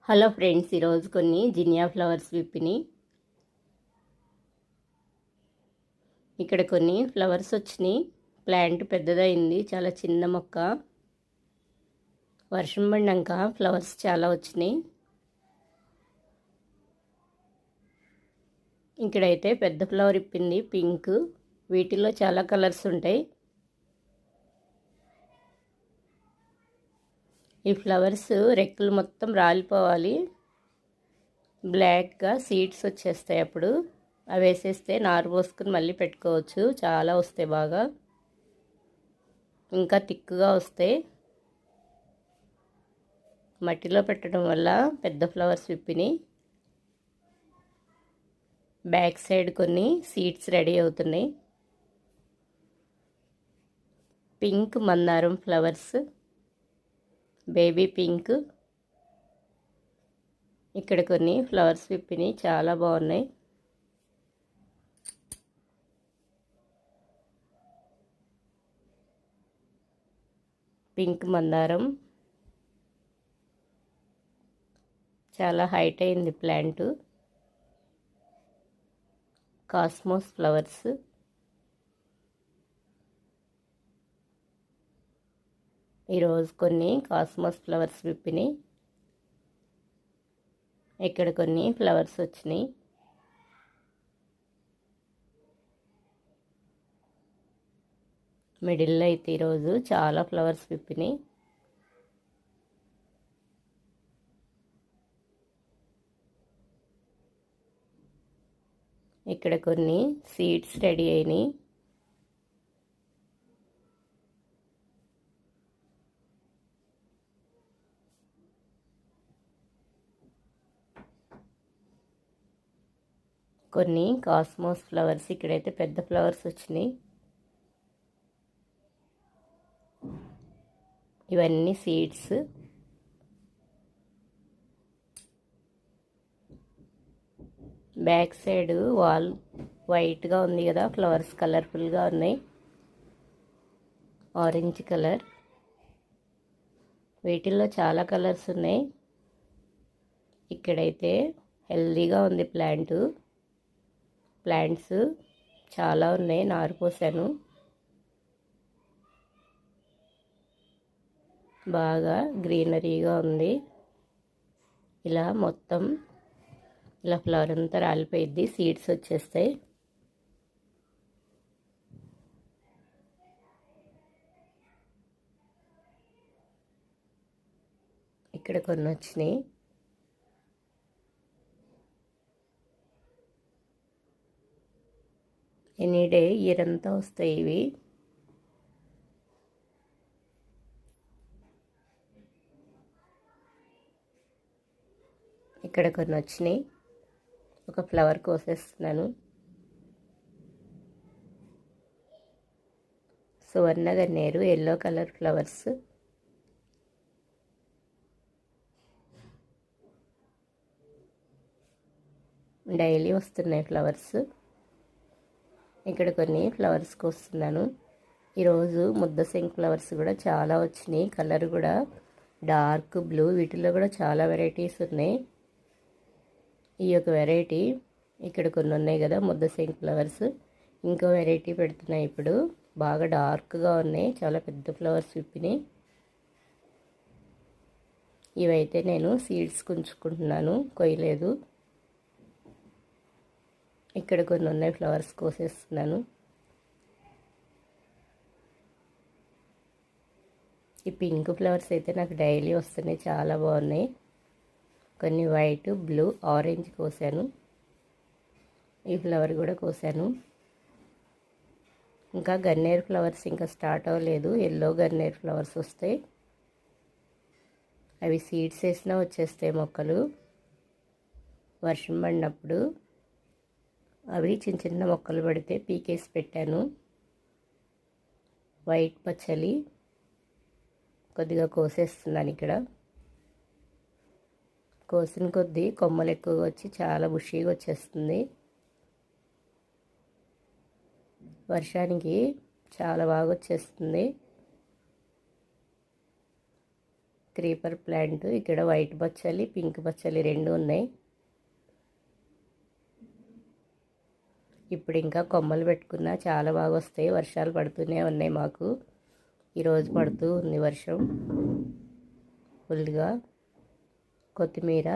Hello friends, ఈరోజు కొన్ని జినియా flowers విప్పిని. ఇక్కడ కొన్ని ఫ్లవర్స్ వచ్చినాయి. ప్లాంట్ పెద్దదైంది, చాలా చిన్న మొక్క. వర్షం పడినాక ఫ్లవర్స్ చాలా వచ్చినాయి. ఇక్కడైతే పెద్ద ఫ్లవర్ ఇప్పింది, పింక్. వీటిలో చాలా కలర్స్ ఉంటాయి. ఈ ఫ్లవర్స్ రెక్కలు మొత్తం రాలిపోవాలి, బ్లాక్గా సీడ్స్ వచ్చేస్తాయి. అప్పుడు అవి వేసేస్తే నారు పోసుకుని మళ్ళీ పెట్టుకోవచ్చు. చాలా వస్తాయి, బాగా ఇంకా థిక్గా వస్తాయి. మట్టిలో పెట్టడం వల్ల పెద్ద ఫ్లవర్స్ విప్పిని. బ్యాక్ సైడ్ కొన్ని సీడ్స్ రెడీ అవుతున్నాయి. పింక్ మందారం ఫ్లవర్స్, బేబీ పింక్. ఇక్కడ కొన్ని ఫ్లవర్స్ విప్పినాయి, చాలా బాగున్నాయి. పింక్ మందారం చాలా హైట్ అయింది ప్లాంట్. కాస్మోస్ ఫ్లవర్స్, ఈరోజు కొన్ని కాస్మోస్ ఫ్లవర్స్ విప్పినాయి. ఇక్కడ కొన్ని ఫ్లవర్స్ వచ్చినాయి. మిడిల్లో అయితే ఈరోజు చాలా ఫ్లవర్స్ విప్పినాయి. ఇక్కడ కొన్ని సీడ్స్ రెడీ అయినాయి. కొన్ని కాస్మోస్ ఫ్లవర్స్, ఇక్కడైతే పెద్ద ఫ్లవర్స్ వచ్చినాయి. ఇవన్నీ సీడ్స్. బ్యాక్ సైడ్ వాల్ వైట్గా ఉంది కదా, ఫ్లవర్స్ కలర్ఫుల్గా ఉన్నాయి. Orange colour. వీటిల్లో చాలా కలర్స్ ఉన్నాయి. ఇక్కడైతే హెల్దీగా ఉంది ప్లాంట్స్ చాలా ఉన్నాయి. నారు పోసాను, బాగా గ్రీనరీగా ఉంది. ఇలా మొత్తం ఇలా ఫ్లవర్ అంతా రాలిపోయిద్ది, సీడ్స్ వచ్చేస్తాయి. ఇక్కడ కొన్ని వచ్చినాయి. ఎనీ డే ఇయర్ అంతా వస్తాయి ఇవి. ఇక్కడ కొన్ని వచ్చినాయి. ఒక ఫ్లవర్ కోసేస్తున్నాను. సువర్ణ గన్నేరు, ఎల్లో కలర్ ఫ్లవర్స్. డైలీ వస్తున్నాయి ఫ్లవర్స్. ఇక్కడ కొన్ని ఫ్లవర్స్ కోస్తున్నాను. ఈరోజు ముద్దశంఖ ఫ్లవర్స్ కూడా చాలా వచ్చినాయి. కలర్ కూడా డార్క్ బ్లూ. వీటిలో కూడా చాలా వెరైటీస్ ఉన్నాయి. ఈ యొక్క వెరైటీ ఇక్కడ కొన్ని ఉన్నాయి కదా ముద్దశంఖ ఫ్లవర్స్. ఇంకో వెరైటీ పెడుతున్నాయి ఇప్పుడు. బాగా డార్క్గా ఉన్నాయి, చాలా పెద్ద ఫ్లవర్స్ విప్పినాయి. ఇవైతే నేను సీడ్స్ కుంచుకుంటున్నాను, కొయ్యలేదు. ఇక్కడ కొన్ని ఉన్నాయి, ఫ్లవర్స్ కోసేస్తున్నాను. ఈ పింక్ ఫ్లవర్స్ అయితే నాకు డైలీ వస్తున్నాయి, చాలా బాగున్నాయి. కొన్ని వైట్, బ్లూ, ఆరెంజ్ కోసాను. ఈ ఫ్లవర్ కూడా కోసాను. ఇంకా గన్నేరు ఫ్లవర్స్ ఇంకా స్టార్ట్ అవ్వలేదు. ఎల్లో గన్నేరు ఫ్లవర్స్ వస్తాయి. అవి సీడ్స్ వేసినా వచ్చేస్తాయి మొక్కలు. వర్షం పడినప్పుడు అవి చిన్న చిన్న మొక్కలు పడితే పీకేసి పెట్టాను. వైట్ పచ్చలి కొద్దిగా కోసేస్తున్నాను. ఇక్కడ కోసిన కొద్దీ కొమ్మలు ఎక్కువగా వచ్చి చాలా బుషీగా వచ్చేస్తుంది. వర్షానికి చాలా బాగా వచ్చేస్తుంది. Creeper plant. ఇక్కడ వైట్ బచ్చలి, పింక్ బచ్చలి రెండు ఉన్నాయి. ఇప్పుడు ఇంకా కొమ్మలు పెట్టుకున్నా చాలా బాగా వస్తాయి. వర్షాలు పడుతూనే ఉన్నాయి మాకు. ఈరోజు పడుతూ ఉంది వర్షం ఫుల్గా. కొత్తిమీర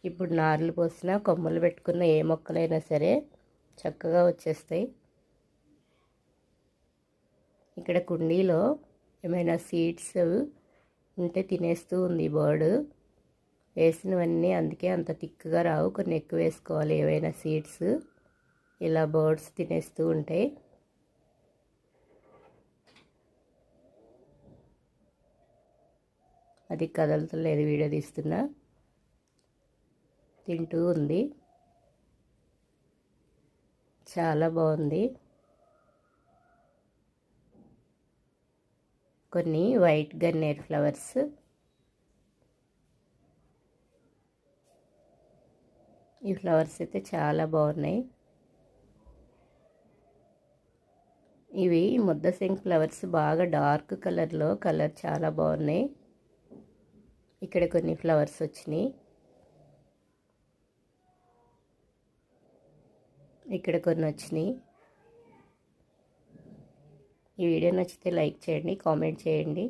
ఇప్పుడు నార్లు పోసిన కొమ్మలు పెట్టుకున్న ఏ మొక్కలైనా సరే చక్కగా వచ్చేస్తాయి. ఇక్కడ కుండీలో ఏమైనా సీడ్స్ ఉంటే తినేస్తూ ఉంది బర్డ్. వేసినవన్నీ అందుకే అంత థిక్గా రావు, కొన్ని ఎక్కువ వేసుకోవాలి ఏవైనా సీడ్స్. ఇలా బర్డ్స్ తినేస్తూ ఉంటాయి. అది కదలతలేదు, వీడియో తీస్తున్నా. తింటూ ఉంది, చాలా బాగుంది. కొన్ని వైట్ గన్నేరు ఫ్లవర్స్. ఈ ఫ్లవర్స్ అయితే చాలా బాగున్నాయి. ఇవి ముద్దశంఖ ఫ్లవర్స్, బాగా డార్క్ కలర్లో, కలర్ చాలా బాగున్నాయి. ఇక్కడ కొన్ని ఫ్లవర్స్ వచ్చినాయి, ఇక్కడ కొన్ని వచ్చినాయి. ఈ వీడియో నచ్చితే లైక్ చేయండి, కామెంట్ చేయండి.